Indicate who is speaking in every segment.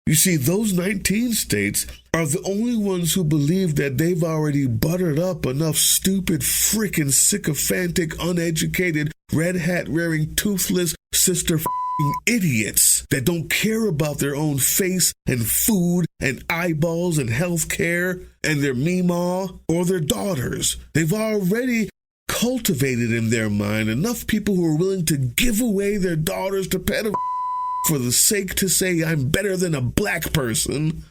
Speaker 1: You see, those 19 states are the only ones who believe that they've already buttered up enough stupid, frickin' sycophantic, uneducated, red hat wearing, toothless sister idiots that don't care about their own face and food and eyeballs and health care and their meemaw or their daughters. They've already cultivated in their mind enough people who are willing to give away their daughters to pedophiles for the sake to say I'm better than a black person.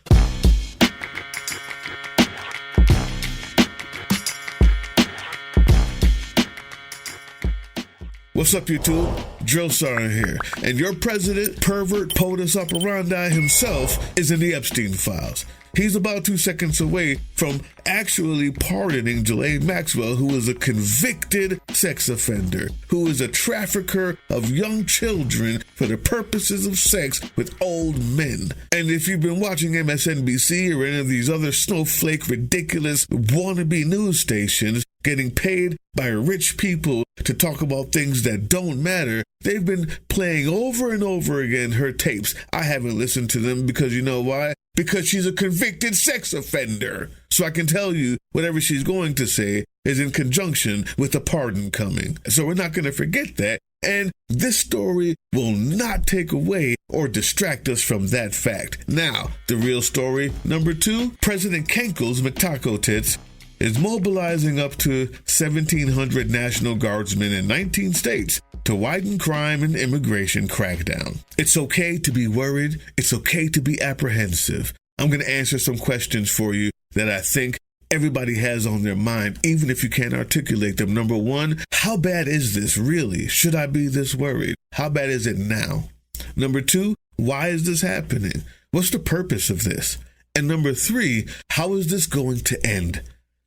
Speaker 1: What's up, YouTube? Drill Sergeant here. And your president, pervert, POTUS operandi himself is in the Epstein files. He's about 2 seconds away from actually pardoning Ghislaine Maxwell, who is a convicted sex offender, who is a trafficker of young children for the purposes of sex with old men. And if you've been watching MSNBC or any of these other snowflake, ridiculous, wannabe news stations, getting paid by rich people to talk about things that don't matter, they've been playing over and over again her tapes. I haven't listened to them because you know why? Because she's a convicted sex offender. So I can tell you whatever she's going to say is in conjunction with the pardon coming. So we're not going to forget that. And this story will not take away or distract us from that fact. Now, the real story, number 2, President Kenkel's McTaco Tits is mobilizing up to 1,700 National Guardsmen in 19 states to widen crime and immigration crackdown. It's okay to be worried. It's okay to be apprehensive. I'm going to answer some questions for you that I think everybody has on their mind, even if you can't articulate them. Number 1, how bad is this really? Should I be this worried? How bad is it now? Number 2, why is this happening? What's the purpose of this? And number 3, how is this going to end?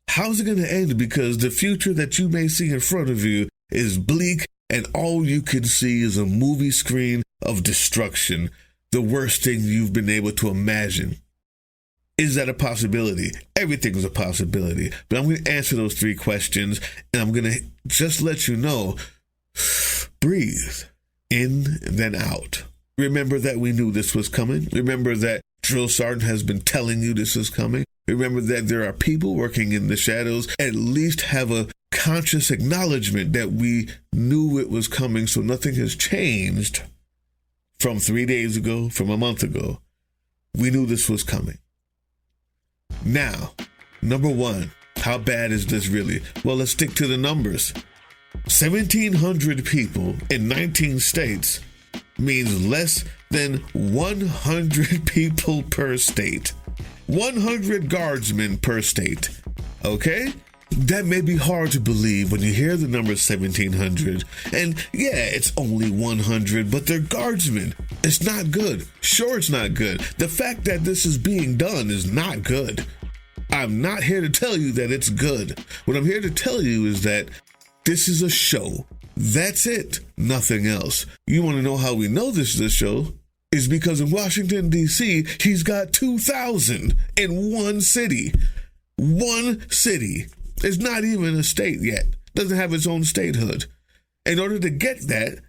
Speaker 1: How's it going to end? Because the future that you may see in front of you is bleak, and all you can see is a movie screen of destruction, the worst thing you've been able to imagine. Is that a possibility? Everything's a possibility. But I'm going to answer those 3 questions, and I'm going to just let you know, breathe in, then out. Remember that we knew this was coming. Remember that Drill Sergeant has been telling you this is coming. Remember that there are people working in the shadows. At least have a conscious acknowledgement that we knew it was coming, so nothing has changed from 3 days ago, from a month ago. We knew this was coming. Now, number 1, how bad is this really? Well, let's stick to the numbers. 1,700 people in 19 states means less than 100 people per state. 100 guardsmen per state. Okay? That may be hard to believe when you hear the number 1,700. And yeah, it's only 100, but they're guardsmen. It's not good. Sure, it's not good. The fact that this is being done is not good. I'm not here to tell you that it's good. What I'm here to tell you is that this is a show. That's it. Nothing else. You want to know how we know this is a show? Is because in Washington, D.C., he's got 2,000 in one city. One city. It's not even a state yet. Doesn't have its own statehood. In order to get that,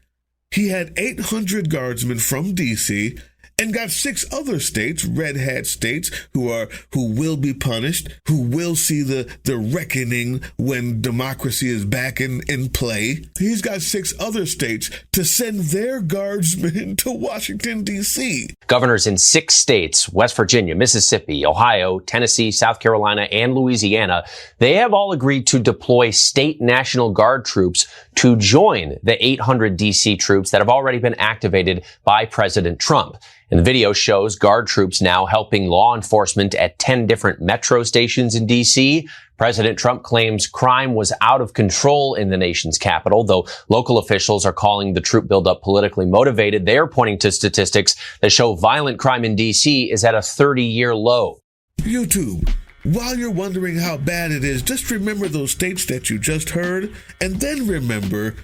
Speaker 1: he had 800 guardsmen from D.C. and got 6 other states, red hat states, who will be punished, who will see the reckoning when democracy is back in play. He's got 6 other states to send their guardsmen to Washington, D.C.
Speaker 2: Governors in 6 states, West Virginia, Mississippi, Ohio, Tennessee, South Carolina, and Louisiana, they have all agreed to deploy state National Guard troops to join the 800 D.C. troops that have already been activated by President Trump. And the video shows Guard troops now helping law enforcement at 10 different metro stations in D.C. President Trump claims crime was out of control in the nation's capital, though local officials are calling the troop buildup politically motivated. They are pointing to statistics that show violent crime in D.C. is at a 30-year low.
Speaker 1: YouTube, while you're wondering how bad it is, just remember those states that you just heard, and then remember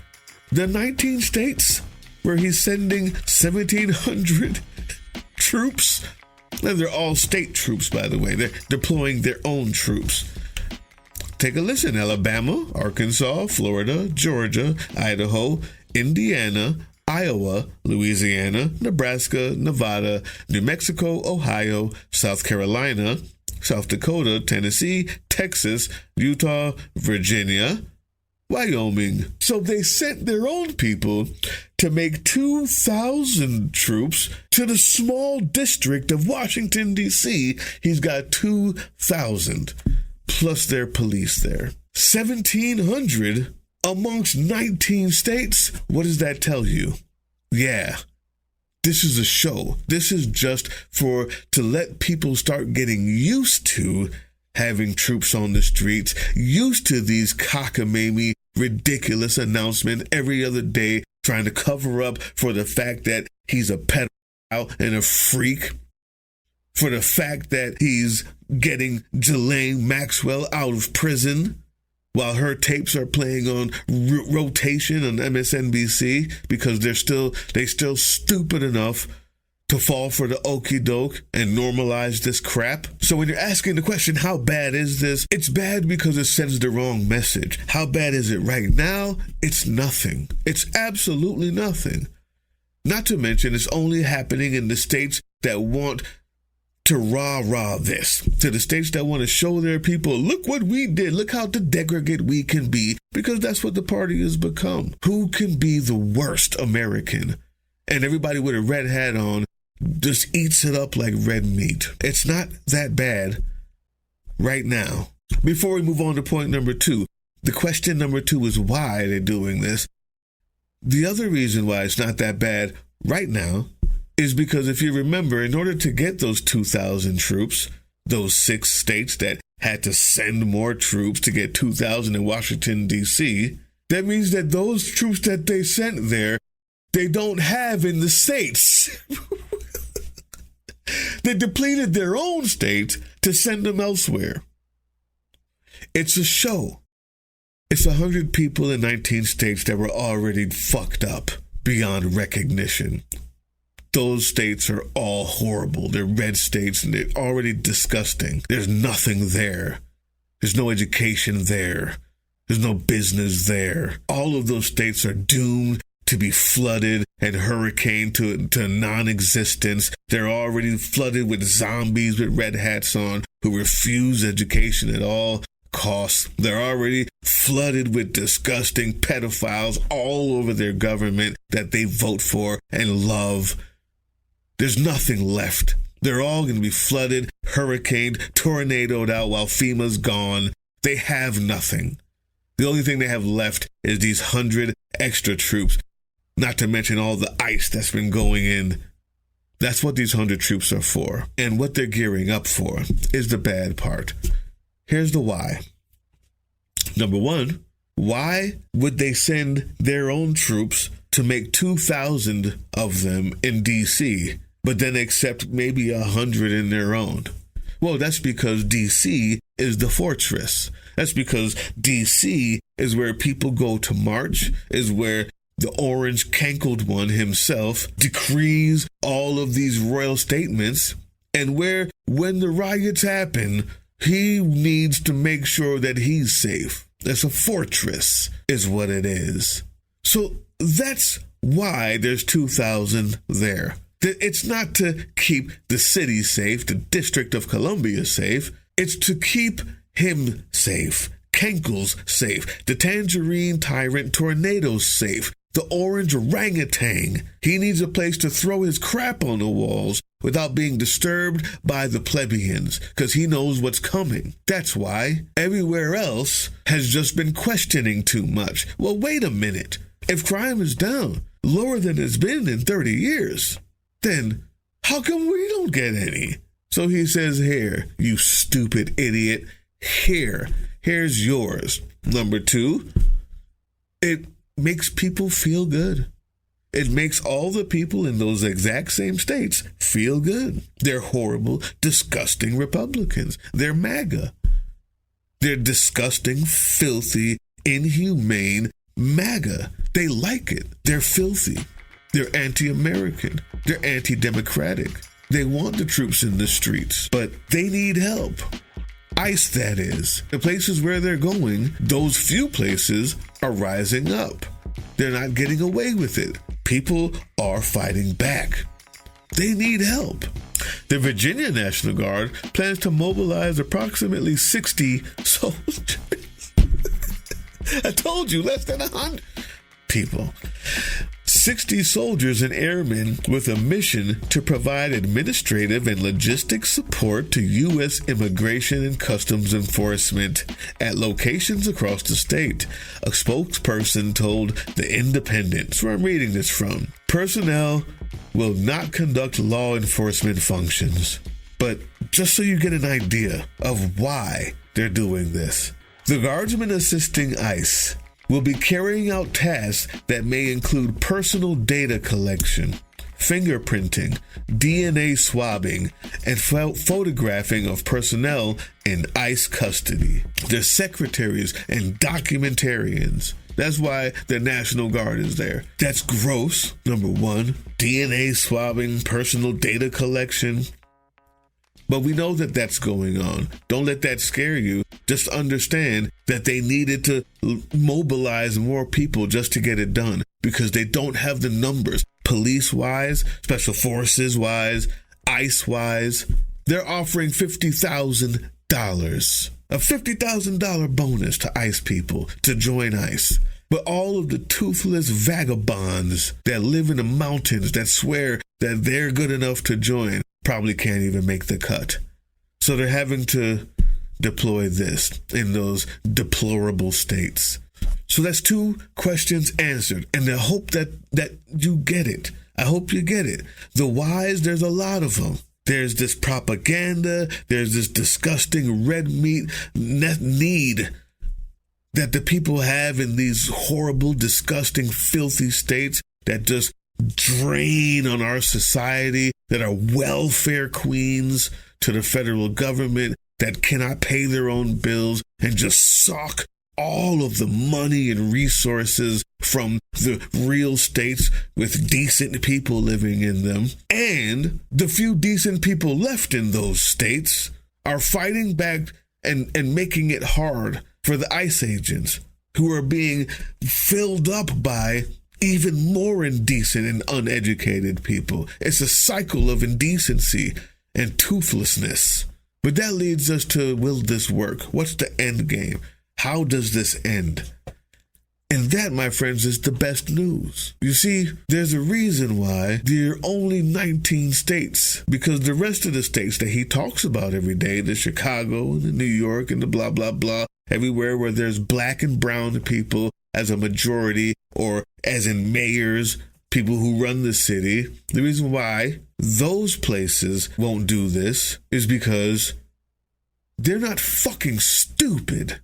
Speaker 1: the 19 states where he's sending 1,700 troops. And they're all state troops, by the way. They're deploying their own troops. Take a listen. Alabama, Arkansas, Florida, Georgia, Idaho, Indiana, Iowa, Louisiana, Nebraska, Nevada, New Mexico, Ohio, South Carolina, South Dakota, Tennessee, Texas, Utah, Virginia, Wyoming. So they sent their own people to make 2,000 troops to the small district of Washington, D.C. He's got 2,000 plus their police there. 1,700 amongst 19 states. What does that tell you? Yeah. This is a show. This is just to let people start getting used to having troops on the streets, used to these cockamamie, ridiculous announcements every other day, trying to cover up for the fact that he's a pedophile and a freak, for the fact that he's getting Ghislaine Maxwell out of prison, while her tapes are playing on rotation on MSNBC because they're still stupid enough to fall for the okie doke and normalize this crap. So when you're asking the question, how bad is this? It's bad because it sends the wrong message. How bad is it right now? It's nothing. It's absolutely nothing. Not to mention, it's only happening in the states that want to rah-rah this, to the states that want to show their people, look what we did, look how degraded we can be, because that's what the party has become. Who can be the worst American? And everybody with a red hat on just eats it up like red meat. It's not that bad right now. Before we move on to point number 2, the question number 2 is why they're doing this. The other reason why it's not that bad right now is because if you remember, in order to get those 2,000 troops, those 6 states that had to send more troops to get 2,000 in Washington, D.C., that means that those troops that they sent there, they don't have in the states. They depleted their own states to send them elsewhere. It's a show. It's 100 people in 19 states that were already fucked up beyond recognition. Those states are all horrible. They're red states and they're already disgusting. There's nothing there. There's no education there. There's no business there. All of those states are doomed to be flooded and hurricaned to non-existence. They're already flooded with zombies with red hats on who refuse education at all costs. They're already flooded with disgusting pedophiles all over their government that they vote for and love. There's nothing left. They're all going to be flooded, hurricaned, tornadoed out while FEMA's gone. They have nothing. The only thing they have left is these 100 extra troops, not to mention all the ice that's been going in. That's what these 100 troops are for. And what they're gearing up for is the bad part. Here's the why. Number 1, why would they send their own troops to make 2,000 of them in D.C., but then accept maybe 100 in their own? Well, that's because D.C. is the fortress. That's because D.C. is where people go to march, is where the orange cankled one himself decrees all of these royal statements, and where, when the riots happen, he needs to make sure that he's safe. That's a fortress, is what it is. So that's why there's 2,000 there. It's not to keep the city safe, the District of Columbia safe. It's to keep him safe, Kenkel's safe, the Tangerine Tyrant Tornado's safe, the orange orangutan. He needs a place to throw his crap on the walls without being disturbed by the plebeians, because he knows what's coming. That's why everywhere else has just been questioning too much. Well, wait a minute. If crime is down lower than it's been in 30 years, then how come we don't get any? So he says, here, you stupid idiot, here's yours. Number 2, it makes people feel good. It makes all the people in those exact same states feel good. They're horrible, disgusting Republicans. They're MAGA. They're disgusting, filthy, inhumane MAGA. They like it. They're filthy. They're anti-American. They're anti-democratic. They want the troops in the streets, but they need help. ICE, that is. The places where they're going, those few places are rising up. They're not getting away with it. People are fighting back. They need help. The Virginia National Guard plans to mobilize approximately 60 soldiers. I told you, less than 100 people. 60 soldiers and airmen with a mission to provide administrative and logistic support to U.S. Immigration and Customs Enforcement at locations across the state. A spokesperson told The Independent, where I'm reading this from, personnel will not conduct law enforcement functions. But just so you get an idea of why they're doing this, the guardsmen assisting ICE will be carrying out tasks that may include personal data collection, fingerprinting, DNA swabbing, and photographing of personnel in ICE custody. They're secretaries and documentarians. That's why the National Guard is there. That's gross, number one. DNA swabbing, personal data collection. But we know that that's going on. Don't let that scare you. Just understand that they needed to mobilize more people just to get it done because they don't have the numbers. Police-wise, special forces-wise, ICE-wise, they're offering $50,000. A $50,000 bonus to ICE people to join ICE. But all of the toothless vagabonds that live in the mountains that swear that they're good enough to join probably can't even make the cut. So they're having to deploy this in those deplorable states. So that's 2 questions answered. And I hope that you get it. I hope you get it. The whys, there's a lot of them. There's this propaganda. There's this disgusting red meat need that the people have in these horrible, disgusting, filthy states that just drain on our society, that are welfare queens to the federal government, that cannot pay their own bills and just suck all of the money and resources from the real states with decent people living in them. And the few decent people left in those states are fighting back and making it hard for the ICE agents who are being filled up by even more indecent and uneducated people. It's a cycle of indecency and toothlessness. But that leads us to, will this work? What's the end game? How does this end? And that, my friends, is the best news. You see, there's a reason why there are only 19 states, because the rest of the states that he talks about every day, the Chicago and the New York and the blah, blah, blah, everywhere where there's black and brown people as a majority, or as in mayors, people who run the city. The reason why those places won't do this is because they're not fucking stupid.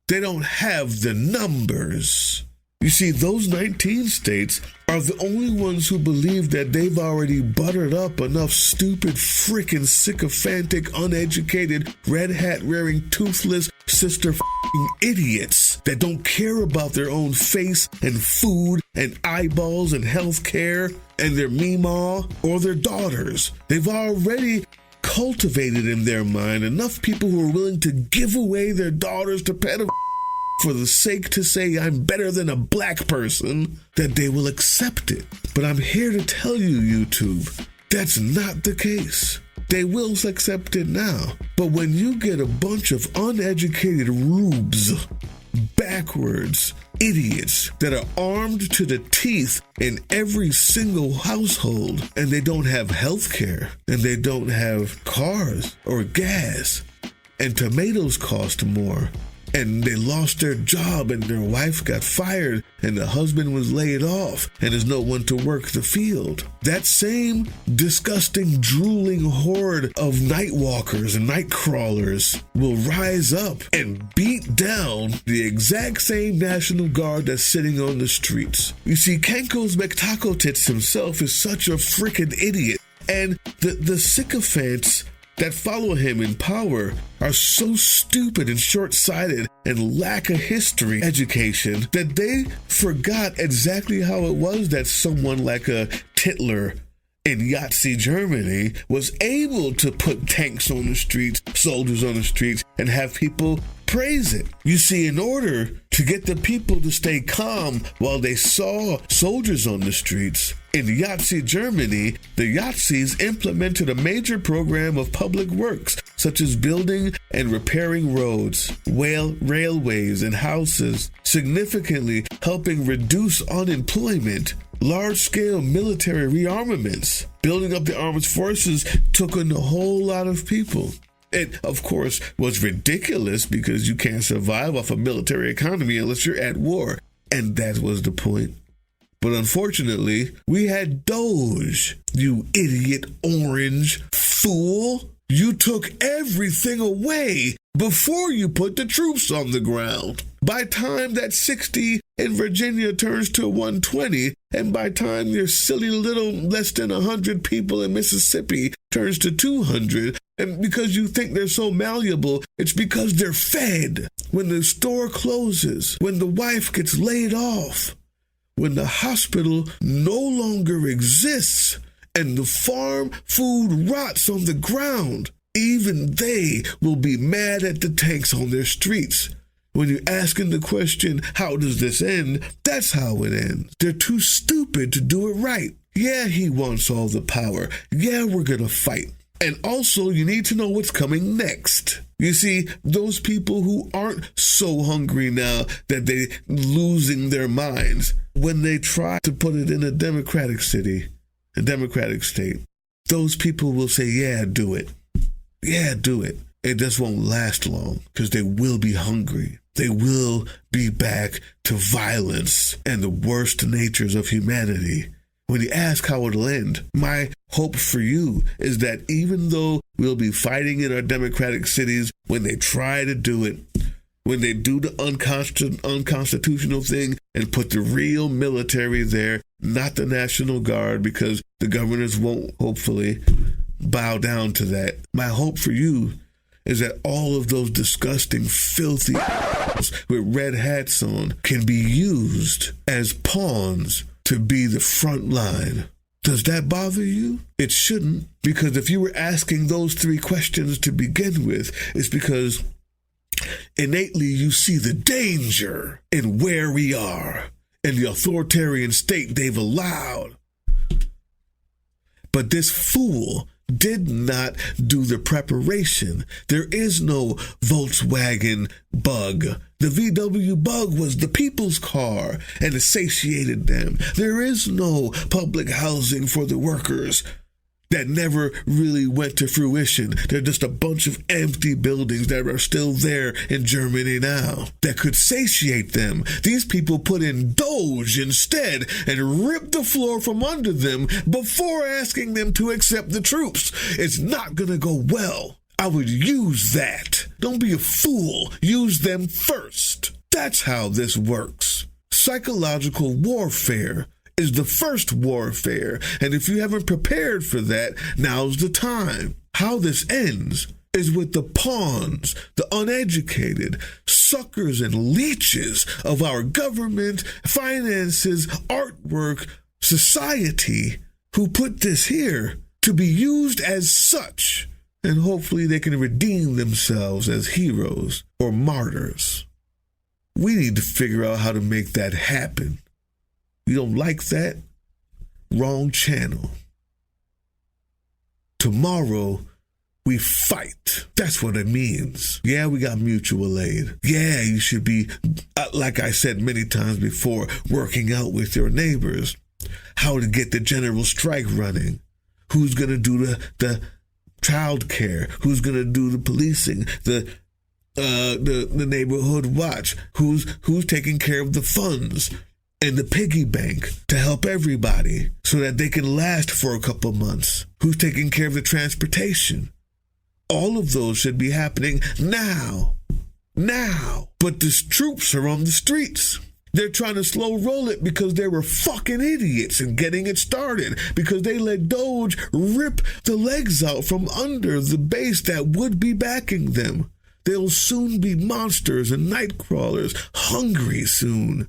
Speaker 1: They don't have the numbers. You see, those 19 states are the only ones who believe that they've already buttered up enough stupid, frickin' sycophantic, uneducated, red hat wearing, toothless, sister idiots that don't care about their own face and food and eyeballs and health care and their meemaw or their daughters. They've already cultivated in their mind enough people who are willing to give away their daughters to pedophiles for the sake to say I'm better than a black person, that they will accept it. But I'm here to tell you, YouTube, that's not the case. They will accept it now. But when you get a bunch of uneducated rubes, backwards idiots that are armed to the teeth in every single household, and they don't have health care, and they don't have cars or gas, and tomatoes cost more, and they lost their job, and their wife got fired, and the husband was laid off, and there's no one to work the field. That same disgusting, drooling horde of night walkers and night crawlers will rise up and beat down the exact same National Guard that's sitting on the streets. You see, Kenko's McTaco-Tits himself is such a freaking idiot, and the sycophants that follow him in power are so stupid and short-sighted and lack a history education that they forgot exactly how it was that someone like a Hitler in Nazi Germany was able to put tanks on the streets, soldiers on the streets, and have people praise it. You see, in order to get the people to stay calm while they saw soldiers on the streets. In Nazi Germany, the Nazis implemented a major program of public works, such as building and repairing roads, railways, and houses, significantly helping reduce unemployment. Large-scale military rearmaments. Building up the armed forces took in a whole lot of people. It, of course, was ridiculous because you can't survive off a military economy unless you're at war. And that was the point. But unfortunately, we had Doge. You idiot orange fool. You took everything away before you put the troops on the ground. By time that 60 in Virginia turns to 120, and by time your silly little less than 100 people in Mississippi turns to 200, and because you think they're so malleable, it's because they're fed. When the store closes, when the wife gets laid off, when the hospital no longer exists, and the farm food rots on the ground, even they will be mad at the tanks on their streets. When you're asking the question, how does this end? That's how it ends. They're too stupid to do it right. Yeah, he wants all the power. Yeah, we're gonna fight. And also, you need to know what's coming next. You see, those people who aren't so hungry now that they're losing their minds, when they try to put it in a democratic city, a democratic state, those people will say, yeah, do it. Yeah, do it. It just won't last long because they will be hungry. They will be back to violence and the worst natures of humanity. When you ask how it'll end, my hope for you is that even though we'll be fighting in our democratic cities, when they try to do it, when they do the unconstitutional thing and put the real military there, not the National Guard, because the governors won't hopefully bow down to that. My hope for you is that all of those disgusting, filthy with red hats on can be used as pawns to be the front line. Does that bother you? It shouldn't, because if you were asking those three questions to begin with, it's because innately you see the danger in where we are and the authoritarian state they've allowed. But this fool did not do the preparation. There is no Volkswagen Bug. The VW Bug was the people's car and it satiated them. There is no public housing for the workers that never really went to fruition. They're just a bunch of empty buildings that are still there in Germany now that could satiate them. These people put in Doge instead and ripped the floor from under them before asking them to accept the troops. It's not gonna go well. I would use that. Don't be a fool. Use them first. That's how this works. Psychological warfare is the first warfare, and if you haven't prepared for that, now's the time. How this ends is with the pawns, the uneducated, suckers and leeches of our government, finances, artwork, society, who put this here to be used as such, and hopefully they can redeem themselves as heroes or martyrs. We need to figure out how to make that happen. You don't like that? Wrong channel. Tomorrow, we fight. That's what it means. Yeah, we got mutual aid. Yeah, you should be, like I said many times before, working out with your neighbors. How to get the general strike running. Who's going to do the child care? Who's going to do the policing? The neighborhood watch? Who's taking care of the funds? And the piggy bank to help everybody so that they can last for a couple months. Who's taking care of the transportation? All of those should be happening now. Now. But the troops are on the streets. They're trying to slow roll it because they were fucking idiots in getting it started, because they let Doge rip the legs out from under the base that would be backing them. They'll soon be monsters and night crawlers, hungry soon.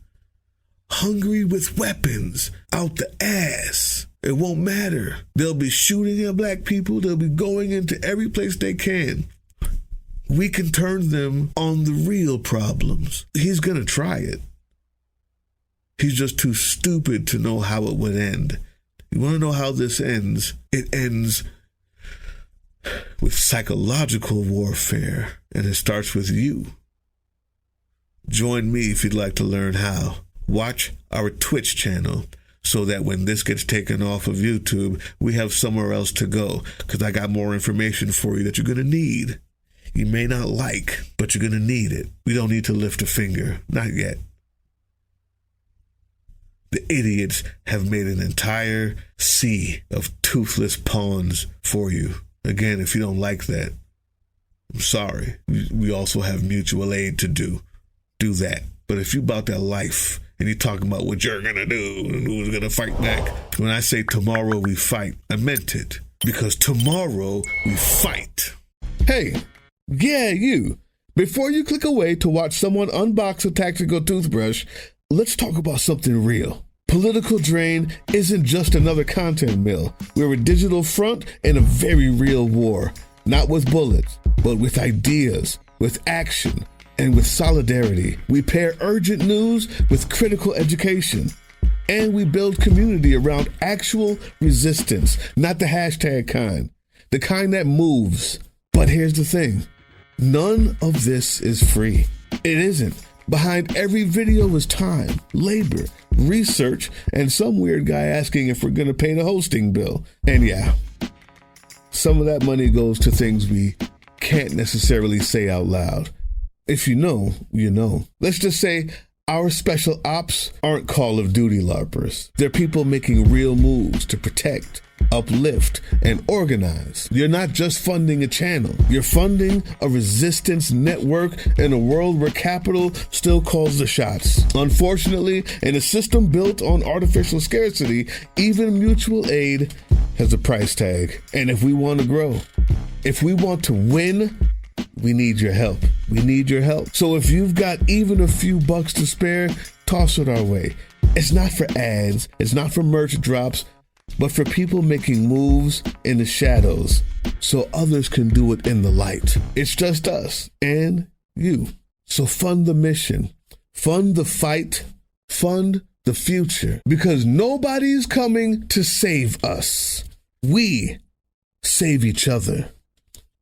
Speaker 1: Hungry with weapons out the ass. It won't matter. They'll be shooting at black people. They'll be going into every place they can. we can turn them on the real problems. He's going to try it. He's just too stupid to know how it would end. You want to know how this ends? It ends with psychological warfare, and it starts with you. Join me if you'd like to learn how. Watch our Twitch channel so that when this gets taken off of YouTube, we have somewhere else to go, because I got more information for you that you're going to need. You may not like, but you're going to need it. We don't need to lift a finger. Not yet. The idiots have made an entire sea of toothless pawns for you. Again, if you don't like that, I'm sorry. We also have mutual aid to do. Do that. But if you about that life and you're talking about what you're going to do and who's going to fight back, when I say tomorrow we fight, I meant it. Because tomorrow we fight.
Speaker 3: Hey, yeah, you. Before you click away to watch someone unbox a tactical toothbrush, let's talk about something real. Political Drain isn't just another content mill. We're a digital front in a very real war. Not with bullets, but with ideas, with action, and with solidarity. We pair urgent news with critical education. And we build community around actual resistance, not the hashtag kind. The kind that moves. But here's the thing. None of this is free. It isn't. Behind every video is time, labor, research, and some weird guy asking if we're going to pay the hosting bill. And yeah, some of that money goes to things we can't necessarily say out loud. If you know, you know. Let's just say our special ops aren't Call of Duty LARPers. They're people making real moves to protect, uplift, and organize. You're not just funding a channel. You're funding a resistance network in a world where capital still calls the shots. Unfortunately, in a system built on artificial scarcity, even mutual aid has a price tag. And if we want to grow, if we want to win, we need your help. We need your help. So if you've got even a few bucks to spare, toss it our way. It's not for ads. It's not for merch drops, but for people making moves in the shadows so others can do it in the light. It's just us and you. So fund the mission, fund the fight, fund the future, because nobody's coming to save us. We save each other.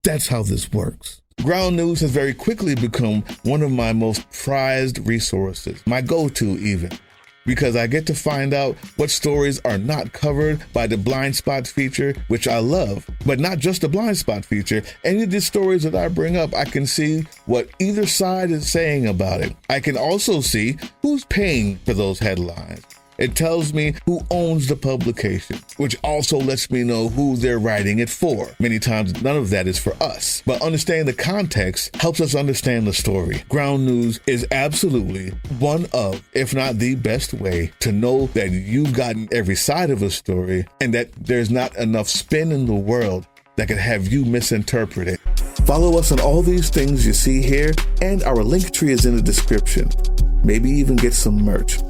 Speaker 3: That's how this works. Ground News has very quickly become one of my most prized resources, my go-to even, because I get to find out what stories are not covered by the blind spot feature, which I love, but not just the blind spot feature. Any of the stories that I bring up, I can see what either side is saying about it. I can also see who's paying for those headlines. It tells me who owns the publication, which also lets me know who they're writing it for. Many times, none of that is for us, but understanding the context helps us understand the story. Ground News is absolutely one of, if not the best way to know that you've gotten every side of a story and that there's not enough spin in the world that can have you misinterpret it. Follow us on all these things you see here, and our link tree is in the description. Maybe even get some merch.